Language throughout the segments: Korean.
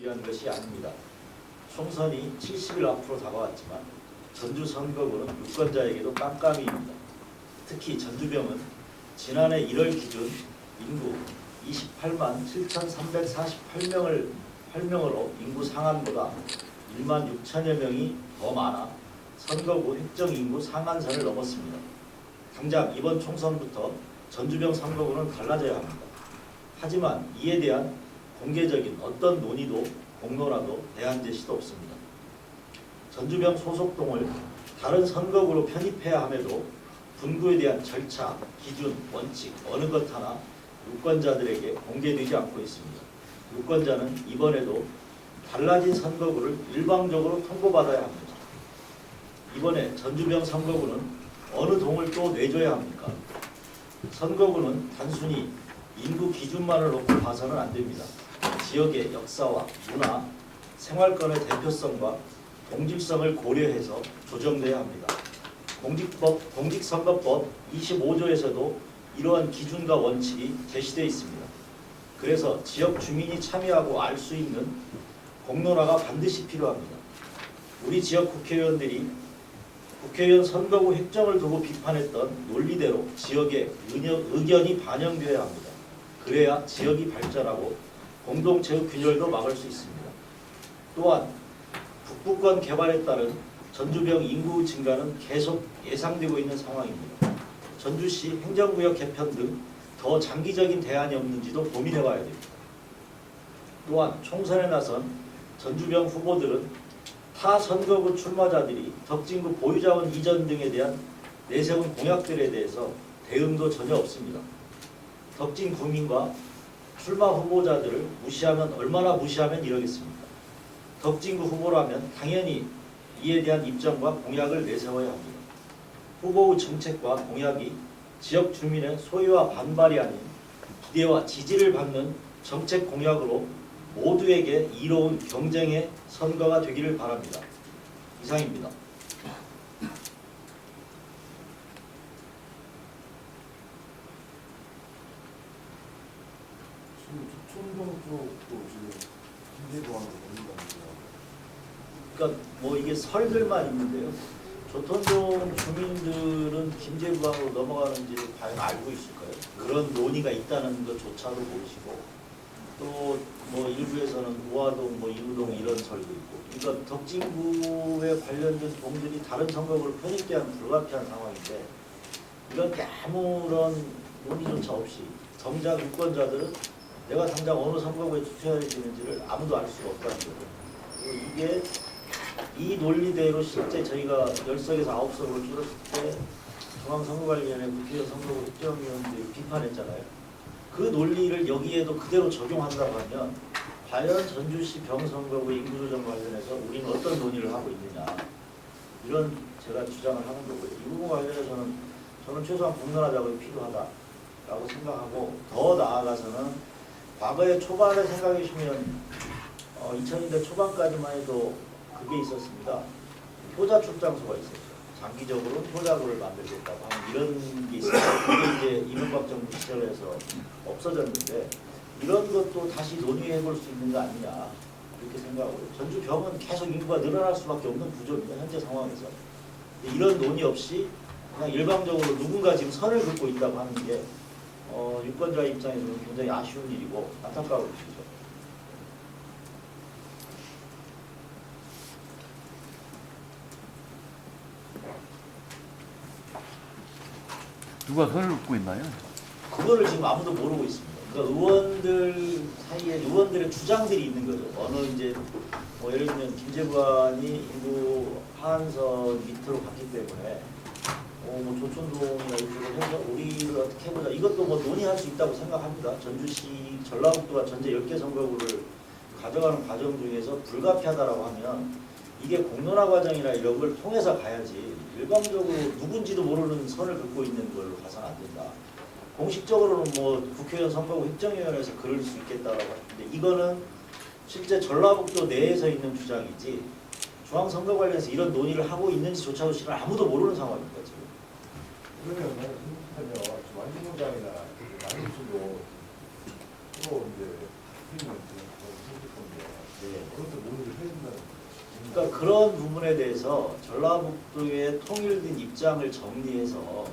위한 것이 아닙니다. 총선이 70일 앞으로 다가왔지만 전주 선거구는 유권자에게도 깜깜이입니다. 특히 전주병은 지난해 1월 기준 인구 28만 7,348명으로 인구 상한보다 1만 6천여 명이 더 많아 선거구 획정 인구 상한선을 넘었습니다. 당장 이번 총선부터 전주병 선거구는 달라져야 합니다. 하지만 이에 대한 공개적인 어떤 논의도 공론화도 대안 제시도 없습니다. 전주병 소속동을 다른 선거구로 편입해야 함에도 분구에 대한 절차, 기준, 원칙 어느 것 하나 유권자들에게 공개되지 않고 있습니다. 유권자는 이번에도 달라진 선거구를 일방적으로 통보받아야 합니다. 이번에 전주병 선거구는 어느 동을 또 내줘야 합니까? 선거구는 단순히 인구 기준만을 놓고 봐서는 안 됩니다. 지역의 역사와 문화, 생활권의 대표성과 공직성을 고려해서 조정돼야 합니다. 공직선거법 25조에서도 이러한 기준과 원칙이 제시되어 있습니다. 그래서 지역 주민이 참여하고 알 수 있는 공론화가 반드시 필요합니다. 우리 지역 국회의원들이 국회의원 선거구 획정을 두고 비판했던 논리대로 지역의 의견이 반영되어야 합니다. 그래야 지역이 발전하고 공동체의 균열도 막을 수 있습니다. 또한 북부권 개발에 따른 전주병 인구 증가는 계속 예상되고 있는 상황입니다. 전주시 행정구역 개편 등 더 장기적인 대안이 없는지도 고민해봐야 됩니다. 또한 총선에 나선 전주병 후보들은 타 선거구 출마자들이 덕진구 보유자원 이전 등에 대한 내세운 공약들에 대해서 대응도 전혀 없습니다. 덕진 구민과 출마 후보자들을 무시하면 얼마나 무시하면 이러겠습니까? 덕진구 후보라면 당연히 이에 대한 입장과 공약을 내세워야 합니다. 후보의 정책과 공약이 지역 주민의 소유와 반발이 아닌 기대와 지지를 받는 정책 공약으로 모두에게 이로운 경쟁의 선거가 되기를 바랍니다. 이상입니다. 지금 조촌동 쪽도 지금 김제부하고 논의가 그러니까 뭐 이게 설들만 있는데요. 조선동 주민들은 김제부항으로 넘어가는지를 과연 알고 있을까요? 그런 논의가 있다는 것조차도 모르시고 또 뭐 일부에서는 우화동, 뭐 이우동 이런 설도 있고 그러니까 덕진구에 관련된 동들이 다른 선거구를 편입되는 불가피한 상황인데 이런 아무런 논의조차 없이 정작 유권자들은 내가 당장 어느 선거구에 투표해야 되는지를 아무도 알 수가 없다는 거죠. 그리고 이게 이 논리대로 실제 저희가 10석에서 9석으로 줄었을 때 중앙선거관리위원회 국회의원 선거구 획정위원들이 비판했잖아요. 그 논리를 여기에도 그대로 적용한다고 하면 과연 전주시 병선거구 인구조정 관련해서 우리는 어떤 논의를 하고 있느냐 이런 제가 주장을 하는 거고요. 이 부분 관련해서는 저는 최소한 공론화 작업이 필요하다라고 생각하고 더 나아가서는 과거에 초반에 생각해주시면 2000년대 초반까지만 해도 그게 있었습니다. 효자 출장소가 있었죠. 장기적으로 효자구를 만들겠다고 하는 이런 게 있었어요. 그게 이제 이명박 정부 시절에서 없어졌는데 이런 것도 다시 논의해볼 수 있는 거 아니냐 이렇게 생각하고요. 전주병은 계속 인구가 늘어날 수밖에 없는 구조입니다. 현재 상황에서. 이런 논의 없이 그냥 일방적으로 누군가 지금 선을 긋고 있다고 하는 게 유권자 입장에서는 굉장히 아쉬운 일이고 안타까운 일이죠. 누가 선을 긋고 있나요? 그거를 지금 아무도 모르고 있습니다. 그러니까 의원들 사이에 의원들의 주장들이 있는 거죠. 어느 이제 뭐 예를 들면 김재관이 인구 하한선 밑으로 갔기 때문에 뭐 조촌동이나 이쪽을 해서 우리를 어떻게 해보자. 이것도 뭐 논의할 수 있다고 생각합니다. 전주시 전라북도가 전체 10개 선거구를 가져가는 과정 중에서 불가피하다라고 하면 이게 공론화 과정이나 이런 걸 통해서 가야지 일방적으로 누군지도 모르는 선을 긋고 있는 걸로 가서는 안 된다. 공식적으로는 뭐 국회의원 선거구 획정위원회에서 그럴 수 있겠다라고 하는데 이거는 실제 전라북도 내에서 있는 주장이지 중앙선거 관련해서 이런 논의를 하고 있는지조차도 지금 아무도 모르는 상황입니다. 지금. 그러면 나는 생각하면 완주공장이나 많이 주고 또 이제 필요는 좀 생길 건데 그것도 논의를 해야 된다는 그러니까 그런 부분에 대해서 전라북도의 통일된 입장을 정리해서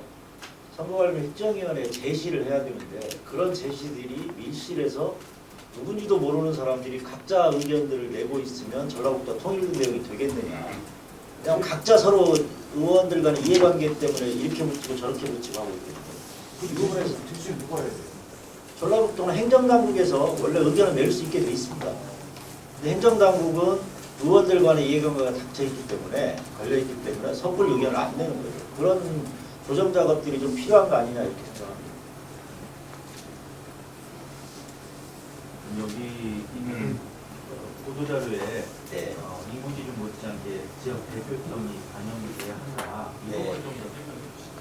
선거관리 획정위원회에 제시를 해야 되는데 그런 제시들이 밀실에서 누군지도 모르는 사람들이 각자 의견들을 내고 있으면 전라북도가 통일된 내용이 되겠느냐. 그냥 각자 서로 의원들 간의 이해관계 때문에 이렇게 붙이고 저렇게 붙이고 하고 있거든요. 이 부분에서 대신 누가 해야 돼요? 전라북도는 행정당국에서 원래 의견을 낼 수 있게 돼 있습니다. 근데 행정당국은 의원들 간의 이해관계가 닥쳐있기 때문에 걸려있기 때문에 섣불리 의견을 안 내는 거예요. 그런 조정 작업들이 좀 필요한 거 아니냐 이렇게 생각합니다. 여기 있는 보도자료에 네. 인공지능 못지않게 지역 대표성이 반영이 돼야 한다. 네. 이걸 좀 더 설명해 주시죠.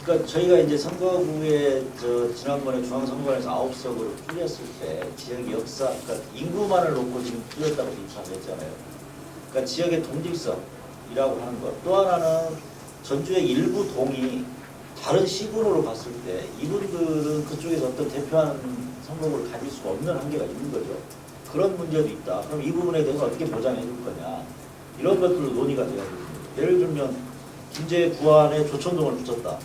그러니까 저희가 이제 선거구에 지난번에 중앙선거관에서 9석으로 줄였을 때 지역 역사, 그러니까 인구만을 놓고 지금 줄였다고 비판을 했잖아요. 그러니까 지역의 독립성이라고 하는 것. 또 하나는 전주의 일부 동이 다른 시군으로 봤을 때 이분들은 그쪽에서 어떤 대표하는 선거구를 가질 수가 없는 한계가 있는 거죠. 그런 문제도 있다. 그럼 이 부분에 대해서 어떻게 보장해 줄 거냐. 이런 것들로 논의가 돼야 됩니다. 예를 들면 김제 구안에 조천동을 붙였다.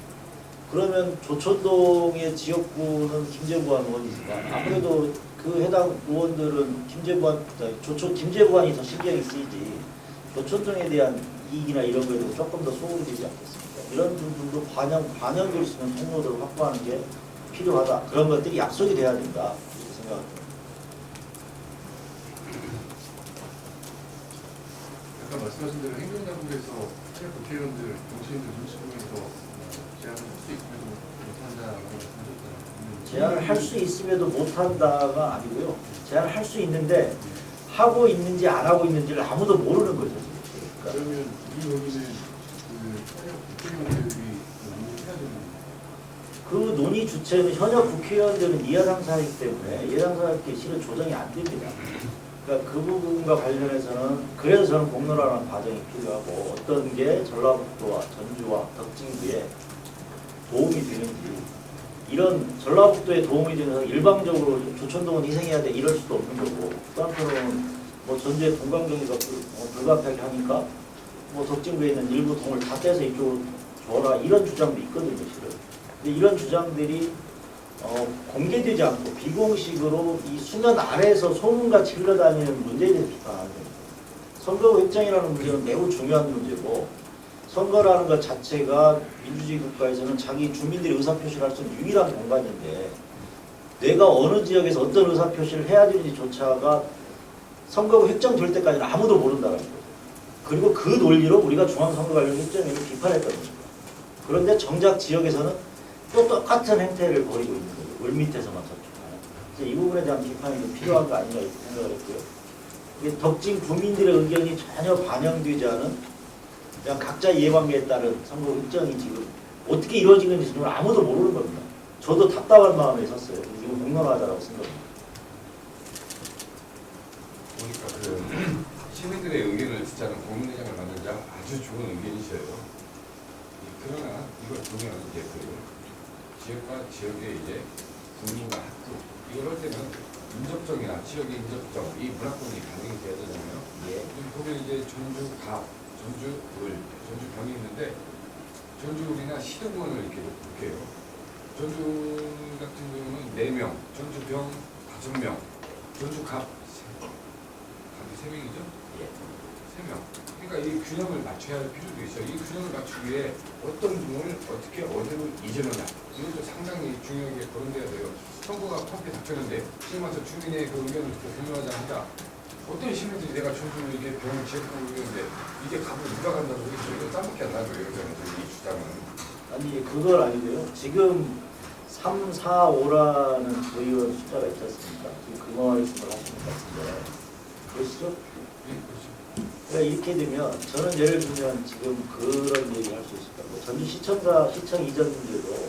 그러면 조천동의 지역구는 김제구안 의원이지만 아무래도 그 해당 의원들은 김제구안이 더 신경이 쓰이지 조천동에 대한 이익이나 이런 거에 대해서 조금 더 소홀히 되지 않겠습니까? 이런 부분도 반영될 수 있는 통로들을 확보하는 게 필요하다. 그런 것들이 약속이 돼야 된다. 이렇게 생각합니다. 아까 말씀하신 대로 행정당국에서 국회의원들, 정치인들 눈치 보면서 제안을 할 수 있음에도 못한다라고 말씀하셨잖아요. 제안을 할 수 있음에도 못한다가 아니고요. 제안을 할 수 있는데 하고 있는지 안 하고 있는지를 아무도 모르는 거죠. 그러니까 그러면 이 논의는 현역 국회의원들이 논의해야 되는 그 논의 주체는 현역 국회의원들은 이해당사이기 때문에 이해당사에게 실은 조정이 안 됩니다. 그러니까 그 부분과 관련해서는 그래서 저는 공론화라는 과정이 필요하고 어떤 게 전라북도와 전주와 덕진구에 도움이 되는지 이런 전라북도에 도움이 되면서 일방적으로 조천동은 희생해야 돼 이럴 수도 없는 거고 또 한편으로는 뭐 전주의 동강정리가 불가피하게 하니까 뭐 덕진구에 있는 일부 동을 다 떼서 이쪽으로 줘라 이런 주장도 있거든요 실은. 근데 이런 주장들이 공개되지 않고 비공식으로 이 수면 아래에서 소문같이 흘러다니는 문제에 대해서 비판하는 겁니다. 선거 획정이라는 문제는 매우 중요한 문제고 선거라는 것 자체가 민주주의 국가에서는 자기 주민들이 의사표시를 할 수 있는 유일한 공간인데 내가 어느 지역에서 어떤 의사표시를 해야 되는지조차가 선거가 획정될 때까지는 아무도 모른다는 거죠. 그리고 그 논리로 우리가 중앙선거관련 획정위를 비판했던 겁니다. 그런데 정작 지역에서는 또 똑같은 행태를 벌이고 있는 거죠. 물밑에서만 저축하는. 그래서 이 부분에 대한 비판이 좀 필요한 거 아닌가 이렇게 생각을 했고요. 이게 덕진 구민들의 의견이 전혀 반영되지 않은 그냥 각자 이해관계에 따른 선거 획정이 지금 어떻게 이루어지는지 정말 아무도 모르는 겁니다. 저도 답답한 마음에 섰어요. 이거 공론화하자라고 생각합니다. 보니까 그 시민들의 의견을 듣자는 국민의장을 만든 자 아주 좋은 의견이셔요. 그러나 이걸 보면 이제 그 지역과 지역의 이제 국민과 학교 이걸 할 때는 인접정이나 지역의 인접정 이 문화권이 반영이 돼야 되잖아요. 예. 보면 이제 전주 갑, 전주 을, 전주 병이 있는데 전주 을이나 시동원을 이렇게 볼게요. 전주 같은 경우는 4명, 전주 병 5명, 전주 갑 3명이죠? 예. 3명. 그러니까 이 균형을 맞춰야 할 필요도 있어요. 이 균형을 맞추기 위해 어떤 분을 어떻게 어디로 이전하냐. 이것도 상당히 중요하게 거론돼야 돼요. 선거가 컴퓨 닥쳤는데 지금 와서 주민의 그 의견을 공유하자 한다. 어떤 시민들이 내가 전주 이게 병을 지역구로 있는데 이게 갑을 누가 간다고 이게 땀밖에 안 나죠. 이 주장은. 아니 그건 아니고요. 지금 3, 4, 5라는 의원 숫자가 있지 않습니까? 지금 그 말씀을 하시는 것 같은데 그러시죠? 예, 그렇죠. 그러니까 이렇게 되면 저는 예를 들면 지금 그런 얘기를 할 수 있을 거고 전주시청과 시청 이전 문제도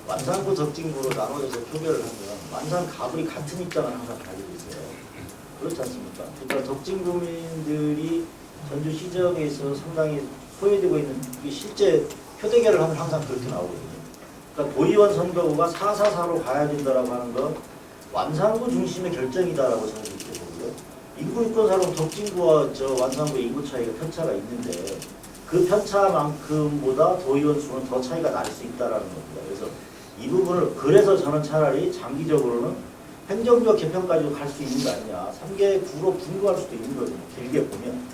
완산구 덕진구로 나눠져서 표결을 하면 완산 가불이 같은 입장을 항상 가지고 있어요. 그렇지 않습니까? 그러니까 덕진구민들이 전주시정에 있어서 상당히 소외되고 있는 이게 실제 표대결을 하면 항상 그렇게 나오거든요. 그러니까 도의원 선거구가 444로 가야 된다라고 하는 건 완산구 중심의 결정이다라고 저는 이렇게 보고요. 인구 유권사로 덕진구와 저 완산구 인구 차이가 편차가 있는데 그 편차만큼보다 도의원 수는 더 차이가 날 수 있다라는 겁니다. 그래서 이 부분을 그래서 저는 차라리 장기적으로는 행정적 개편까지도 갈 수 있는 거 아니냐. 3개 구로 분구할 수도 있는 거죠. 길게 보면.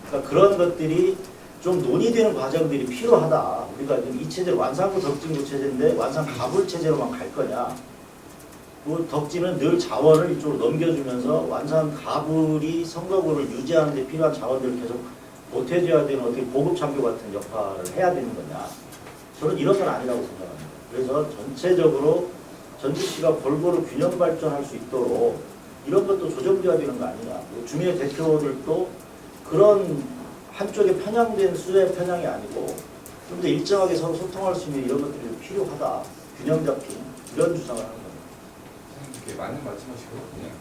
그러니까 그런 것들이 좀 논의되는 과정들이 필요하다. 우리가 지금 이 체제 완산구 덕진구 체제인데 완산 가불 체제로만 갈 거냐. 그 덕진은 늘 자원을 이쪽으로 넘겨주면서 완산 가불이 선거구를 유지하는 데 필요한 자원들을 계속 보태줘야 되는 어떻게 보급 창조 같은 역할을 해야 되는 거냐. 저는 이런 건 아니라고 생각합니다. 그래서 전체적으로 전주시가 골고루 균형 발전할 수 있도록 이런 것도 조정돼야 되는 거 아니냐. 주민의 대표들도 그런 한쪽에 편향된 수의 편향이 아니고 좀 더 일정하게 서로 소통할 수 있는 이런 것들이 좀 필요하다. 균형 잡힌 이런 주장을 하는 겁니다. 이렇게 맞는 말씀하시고 그냥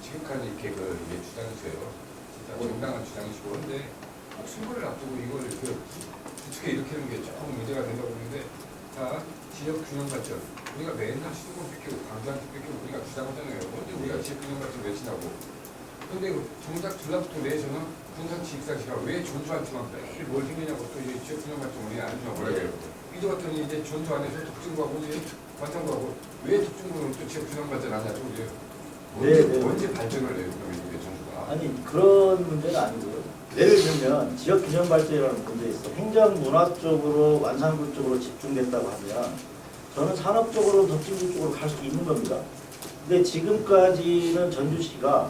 지금까지 이렇게 이게 주장이세요. 진짜 정당한 주장이시고 근데 꼭 선거를 앞두고 이걸 이렇게 어떻게 이렇게 하는 게 조금 문제가 된다고 보는데 자 지역 균형 발전 우리가 맨날 시도권 뺏기고 강자한테 뺏기고 우리가 주장하잖아요. 먼저 우리가 지역 균형 발전 외치라고. 근데 정작 전라북도 내에서는 군산시 익산시가 왜 전주한테만 매일 뭘 힘내냐고 또 이제 지역 균형 발전 우리가 안 주냐고 뭐라 그래요. 이제 같더니 이제 전주 안에서 덕진구하고 이제 완산구하고 왜 덕진구는 또 지역 균형 발전 안 하죠? 이제 언제 발전을 해요? 그러면 이게 전주가? 아니 그런 문제는 아니고요. 예를 들면 지역 균형 발전이라는 문제 있어. 행정 문화 쪽으로 완산구 쪽으로 집중됐다고 하면 저는 산업 쪽으로 덕진구 쪽으로 갈 수 있는 겁니다. 근데 지금까지는 전주시가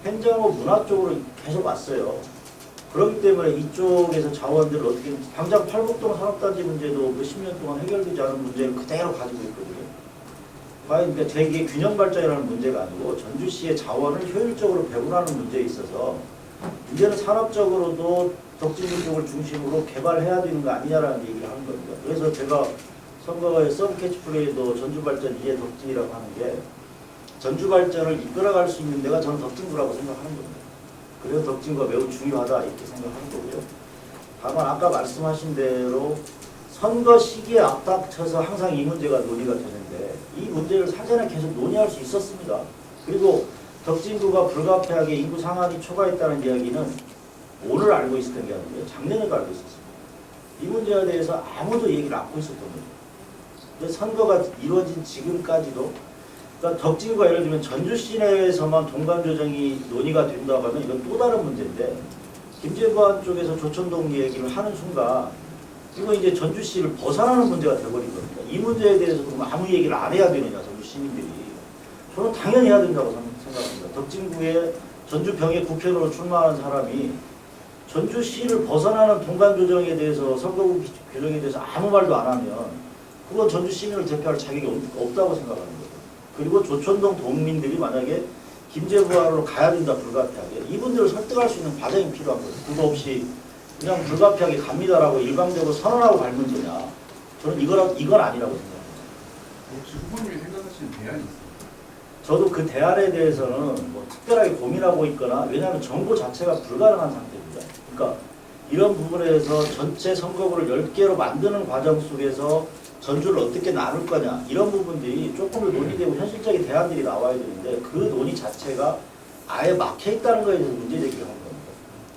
행정하고 문화 쪽으로 계속 왔어요. 그렇기 때문에 이쪽에서 자원들을 어떻게 당장 팔북동 산업단지 문제도 몇십 년 동안 해결되지 않은 문제를 그대로 가지고 있거든요. 과연 그러니까 되게 균형 발전이라는 문제가 아니고 전주시의 자원을 효율적으로 배분하는 문제에 있어서 이제는 산업적으로도 덕진구 쪽을 중심으로 개발해야 되는 거 아니냐라는 얘기를 하는 겁니다. 그래서 제가 선거의 서브 캐치프레이도 전주발전 이제 덕진이라고 하는 게 전주발전을 이끌어갈 수 있는 데가 저는 덕진구라고 생각하는 겁니다. 그래서 덕진구가 매우 중요하다 이렇게 생각하는 거고요. 다만 아까 말씀하신 대로 선거 시기에 앞닥쳐서 항상 이 문제가 논의가 되는데 이 문제를 사전에 계속 논의할 수 있었습니다. 그리고 덕진구가 불가피하게 인구 상한이 초과했다는 이야기는 오늘 알고 있었던 게 아니고요. 작년에도 알고 있었습니다. 이 문제에 대해서 아무도 얘기를 안고 있었던 거죠. 근데 선거가 이루어진 지금까지도 그러니까 덕진구가 예를 들면 전주 시내에서만 동간 조정이 논의가 된다고 하면 이건 또 다른 문제인데 김제부안 쪽에서 조천동 얘기를 하는 순간 이거 이제 전주시를 벗어나는 문제가 되어버린 겁니다. 이 문제에 대해서 그럼 아무 얘기를 안 해야 되느냐 전주 시민들이. 저는 당연히 해야 된다고 생각합니다. 덕진구에 전주병의 국회의원으로 출마하는 사람이 전주시를 벗어나는 동간 조정에 대해서 선거구 규정에 대해서 아무 말도 안 하면 그건 전주 시민을 대표할 자격이 없다고 생각하는 거예요. 그리고 조천동 도민들이 만약에 김제부안으로 가야 된다 불가피하게 이분들을 설득할 수 있는 과정이 필요한 거예요. 그거 없이 그냥 불가피하게 갑니다라고 일방적으로 선언하고 갈 문제냐. 저는 이건 아니라고 생각합니다. 혹시 후보님이 생각하시는 대안이 있어요? 저도 그 대안에 대해서는 뭐 특별하게 고민하고 있거나 왜냐하면 정보 자체가 불가능한 상태입니다. 그러니까 이런 부분에서 전체 선거구를 10개로 만드는 과정 속에서 전주를 어떻게 나눌 거냐 이런 부분들이 조금 더 논의되고 현실적인 대안들이 나와야 되는데 그 논의 자체가 아예 막혀 있다는 거에 대해서 문제제기를 하는 겁니다.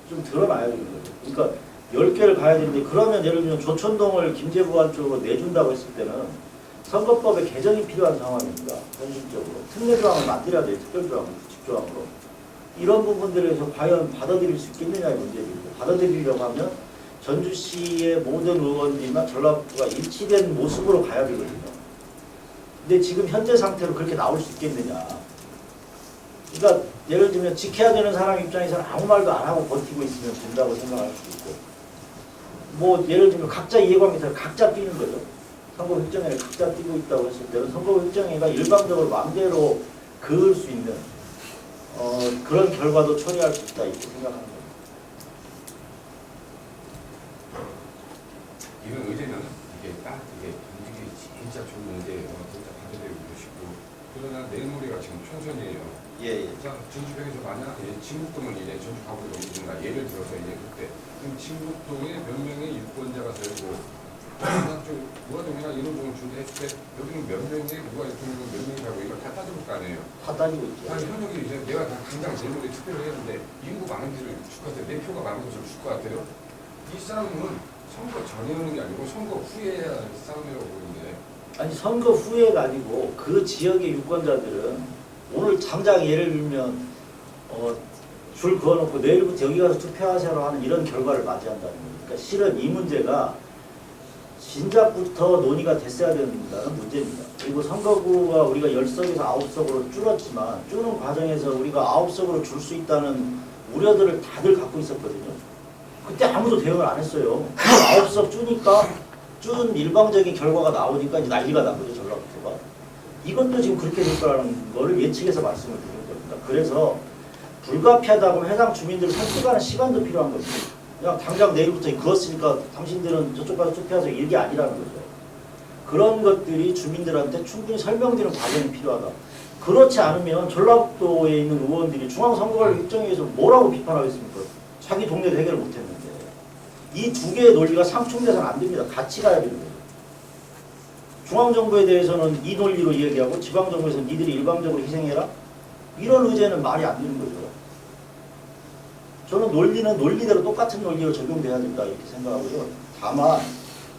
좀 드러나야 되는 거죠. 그러니까 10개를 가야 되는데 그러면 예를 들면 조천동을 김제부안 쪽으로 내준다고 했을 때는 선거법에 개정이 필요한 상황입니다. 현실적으로. 특례조항을 만들어야 돼요. 특별조항을, 규칙조항으로. 이런 부분들에서 과연 받아들일 수 있겠느냐의 문제입니다. 받아들이려고 하면 전주시의 모든 의원들이나 전라북도가 일치된 모습으로 가야 되거든요. 근데 지금 현재 상태로 그렇게 나올 수 있겠느냐. 그러니까 예를 들면 지켜야 되는 사람 입장에서는 아무 말도 안 하고 버티고 있으면 된다고 생각할 수도 있고 뭐 예를 들면 각자 이해관계에서 각자 뛰는 거죠. 선거구 획정회를 각자 뛰고 있다고 했을 때는 선거구 획정회가 일방적으로 마음대로 그을 수 있는 그런 결과도 처리할 수 있다 이렇게 생각하는 겁니다. 이런 의제는 이게 딱 이게 움직이 진짜 좋은 문제예요. 진짜 받아들이고 싶고 그러나 내일 모레가 지금 총선이에요. 예. 자, 전주병에서 만약 진북동을 이제 전주 가구로 넘긴다. 예를 들어서 이제 그때 그럼 진북동에 몇 명의 유권자가 살고 좀 무화동이나 이런 종을 준비했을 때 여기는 몇 명이 누가 대통령 몇 명이라고 이걸 다 따져볼 거 아니에요. 다 따지고 있죠. 아니 현역이 이제 내가 당장 제일 먼저 투표를 했는데 인구 많은 데를 줄 것 같아요. 내 표가 많은 곳을 줄 것 같아요. 이 싸움은 선거 전에 하는 게 아니고 선거 후에 해야 하는 싸움이라고 보는데 아니 선거 후에가 아니고 그 지역의 유권자들은 오늘 당장 예를 들면 줄 그어놓고 내일부터 여기 가서 투표하세요 하는 이런 결과를 맞이한다는 거예요. 그러니까 실은 이 문제가 진작부터 논의가 됐어야 된다는 문제입니다. 그리고 선거구가 우리가 10석에서 9석으로 줄었지만 줄는 과정에서 우리가 9석으로 줄 수 있다는 우려들을 다들 갖고 있었거든요. 그때 아무도 대응을 안 했어요. 9석 주니까 준 일방적인 결과가 나오니까 이제 난리가 난 거죠, 전라북도가. 이것도 지금 그렇게 될 거라는 거를 예측해서 말씀을 드린 겁니다. 그래서 불가피하다고 하면 해당 주민들을 설득하는 시간도 필요한 거죠. 그냥 당장 내일부터 그었으니까 당신들은 저쪽 가서 투표하세요. 이게 아니라는 거죠. 그런 것들이 주민들한테 충분히 설명되는 과정이 필요하다. 그렇지 않으면 전라북도에 있는 의원들이 중앙선거관리협정위에서 뭐라고 비판하겠습니까? 자기 동네도 해결을 못했는데. 이 두 개의 논리가 상충돼서는 안 됩니다. 같이 가야 되는 거죠. 중앙정부에 대해서는 이 논리로 이야기하고 지방정부에서는 니들이 일방적으로 희생해라? 이런 의제는 말이 안 되는 거죠. 저는 논리는 논리대로 똑같은 논리로 적용돼야 된다 이렇게 생각하고요. 다만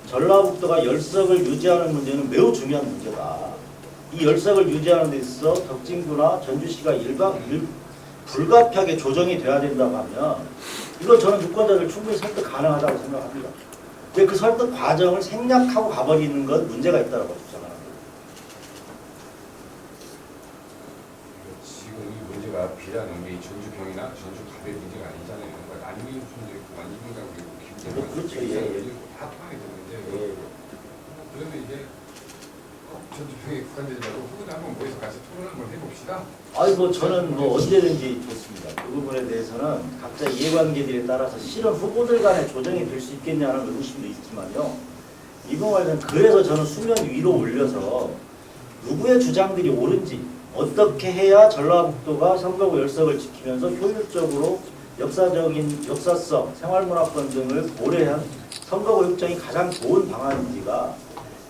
전라북도가 10석을 유지하는 문제는 매우 중요한 문제다. 이 10석을 유지하는 데 있어서 덕진구나 전주시가 불가피하게 조정이 돼야 된다고 하면 이걸 저는 유권자들 충분히 설득 가능하다고 생각합니다. 근데 그 설득 과정을 생략하고 가버리는 건 문제가 있다고 주장합니다. 지금 이 문제가 비단 우리 전주병이나 전주갑의 문제가 아니잖아요. 그러니까 안민훈 총도 있고 이분당 그리고 김재관 그렇죠. 예. 다 포함이 되는데 예. 그러면 이제 전주병에 국한되지 말고 후보자 한번 모여서 같이 토론을 한번 해봅시다. 아니 저는 언제든지 좋습니다. 그 부분에 대해서는 각자 이해관계들에 따라서 실은 후보들 간에 조정이 될 수 있겠냐는 의구심도 있지만요. 이번 관련 그래서 저는 수면 위로 올려서 누구의 주장들이 옳은지 어떻게 해야 전라북도가 선거구 10석을 지키면서 효율적으로 역사성, 생활문화권 등을 고려한 선거구 협정이 가장 좋은 방안인지가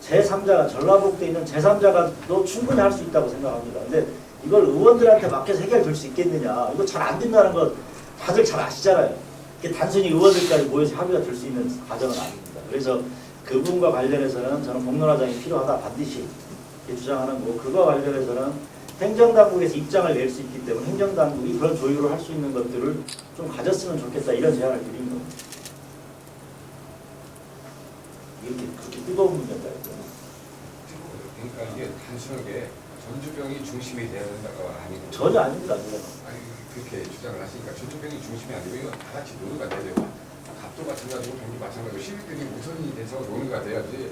제3자가 전라북도에 있는 제3자가 충분히 할 수 있다고 생각합니다. 근데 이걸 의원들한테 맡겨서 해결될 수 있겠느냐. 이거 잘 안 된다는 거 다들 잘 아시잖아요. 이게 단순히 의원들까지 모여서 합의가 될 수 있는 과정은 아닙니다. 그래서 그 부분과 관련해서는 저는 공론화장이 필요하다 반드시 이렇게 주장하는 거고 그거와 관련해서는 행정당국에서 입장을 낼 수 있기 때문에 행정당국이 그런 조율을 할 수 있는 것들을 좀 가졌으면 좋겠다 이런 제안을 드린 겁니다. 이렇게 그렇게 뜨거운 문제인가요? 그러니까 이게 단순하게 전주병이 중심이 돼야 된다가 아니고 전혀 아닙니다. 아니 그렇게 주장을 하시니까 전주병이 중심이 아니고 이건 다 같이 논의가 돼야 돼요. 갑도 마찬가지고 병도 마찬가지고 시민들이 우선이 돼서 논의가 돼야지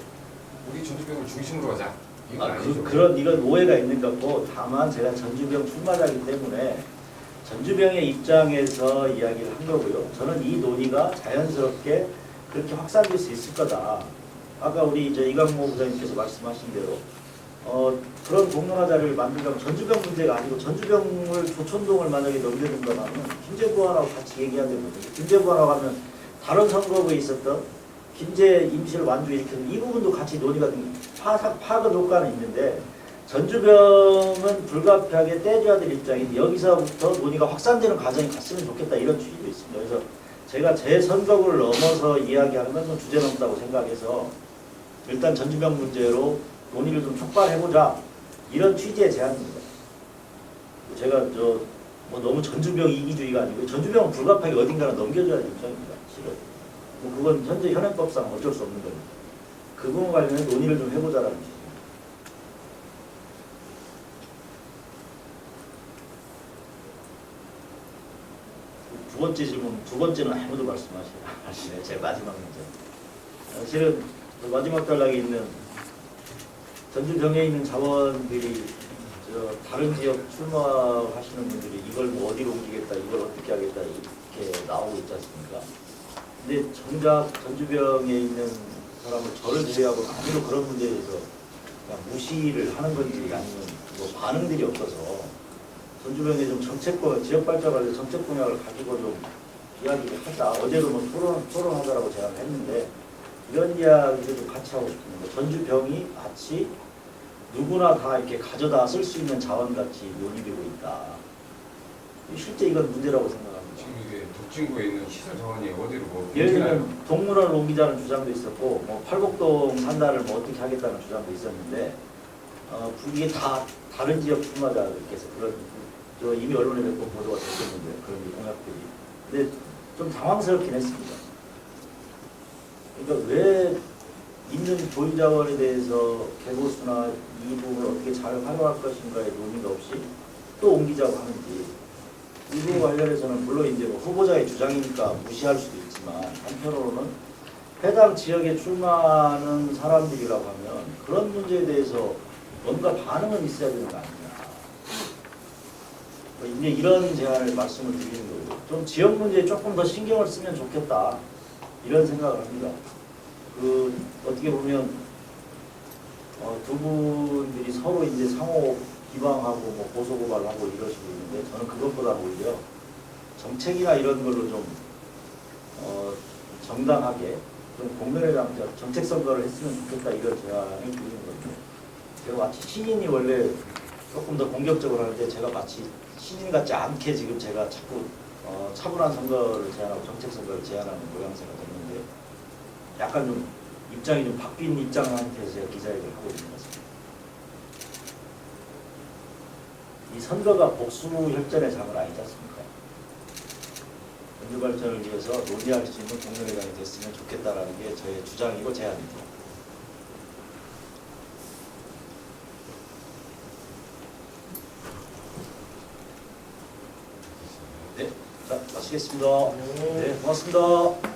우리 전주병을 중심으로 하자. 이건 아니죠. 이런 오해가 있는 것 같고 다만 제가 전주병 출마자이기 때문에 전주병의 입장에서 이야기를 한 거고요. 저는 이 논의가 자연스럽게 그렇게 확산될 수 있을 거다. 아까 우리 이강모 부장님께서 말씀하신 대로 그런 공론화 자료를 만들려면 전주병 문제가 아니고 전주병을 조천동을 만약에 넘겨준다면 김제부안하고 같이 얘기해야 되거든요. 김제부안하고 하면 다른 선거구에 있었던 김제 임시를 완주일으키는 이 부분도 같이 논의가 파급 효과는 있는데 전주병은 불가피하게 떼줘야 될 입장인데 여기서부터 논의가 확산되는 과정이 갔으면 좋겠다 이런 취지도 있습니다. 그래서 제가 제 선거구를 넘어서 이야기하는 건 좀 주제넘다고 생각해서 일단 전주병 문제로 논의를 좀 촉발해보자 이런 취지의 제안입니다. 제가 너무 전주병 이기주의가 아니고 전주병은 불가피하게 어딘가는 넘겨줘야 될 입장입니다. 실은 그건 현재 현행법상 어쩔 수 없는 겁니다. 그 부분 관련해 논의를 좀 해보자라는 취지입니다. 두 번째 질문, 두 번째는 아무도 말씀하시네. 제 마지막 문제. 사실은 마지막 단락에 있는 전주병에 있는 자원들이 다른 지역 출마하시는 분들이 이걸 뭐 어디로 옮기겠다, 이걸 어떻게 하겠다 이렇게 나오고 있지 않습니까? 근데 정작 전주병에 있는 사람을 저를 제외하고 아무도 그런 문제에 대해서 그냥 무시를 하는 건지 아니면 뭐 반응들이 없어서 전주병에 좀 정책권, 지역 발전 관련 정책 공약을 가지고 좀 이야기를 하자. 어제도 뭐 토론하자라고 제안을 했는데 이런 이야기를 좀 같이 하고 싶습니다. 전주병이 마치 누구나 다 이렇게 가져다 쓸 수 있는 자원같이 논의되고 있다. 실제 이건 문제라고 생각합니다. 지금 이게 독진구에 있는 시설 자원이 어디로 뭐 예를 들면 동물원을 옮기자는 주장도 있었고 뭐 팔곡동 산다를 뭐 어떻게 하겠다는 주장도 있었는데 이게 다 다른 지역 출마자들께서 그런 저 이미 언론에 몇 번 보도가 됐었는데 그런 공약들이 근데 좀 당황스럽긴 했습니다. 그러니까 왜 있는 보유자원에 대해서 개고수나 이 부분을 어떻게 잘 활용할 것인가의 논의가 없이 또 옮기자고 하는지 이 부분 관련해서는 물론 이제 뭐 후보자의 주장이니까 무시할 수도 있지만 한편으로는 해당 지역에 출마하는 사람들이라고 하면 그런 문제에 대해서 뭔가 반응은 있어야 되는 거 아니냐. 이제 이런 제안을 말씀을 드리는 거고 좀 지역 문제에 조금 더 신경을 쓰면 좋겠다 이런 생각을 합니다. 어떻게 보면 두 분들이 서로 이제 상호 비방하고 뭐 고소고발하고 이러시고 있는데 저는 그것보다 오히려 정책이나 이런 걸로 좀 정당하게 좀 공론회장 정책 선거를 했으면 좋겠다 이런 제안을 드리는 거죠. 제가 마치 신인이 원래 조금 더 공격적으로 하는데 제가 마치 신인 같지 않게 지금 제가 자꾸 차분한 선거를 제안하고 정책 선거를 제안하는 모양새가 됐는데 약간 좀 입장이 좀 바뀐 입장 상태에서 제가 기자회견을 하고 있는 것 같습니다. 이 선거가 복수혈전의 장은 아니지 않습니까? 전주 발전을 위해서 논의할 수 있는 공론회장이 됐으면 좋겠다라는 게 저의 주장이고 제안입니다. 네, 자 마치겠습니다. 네, 고맙습니다.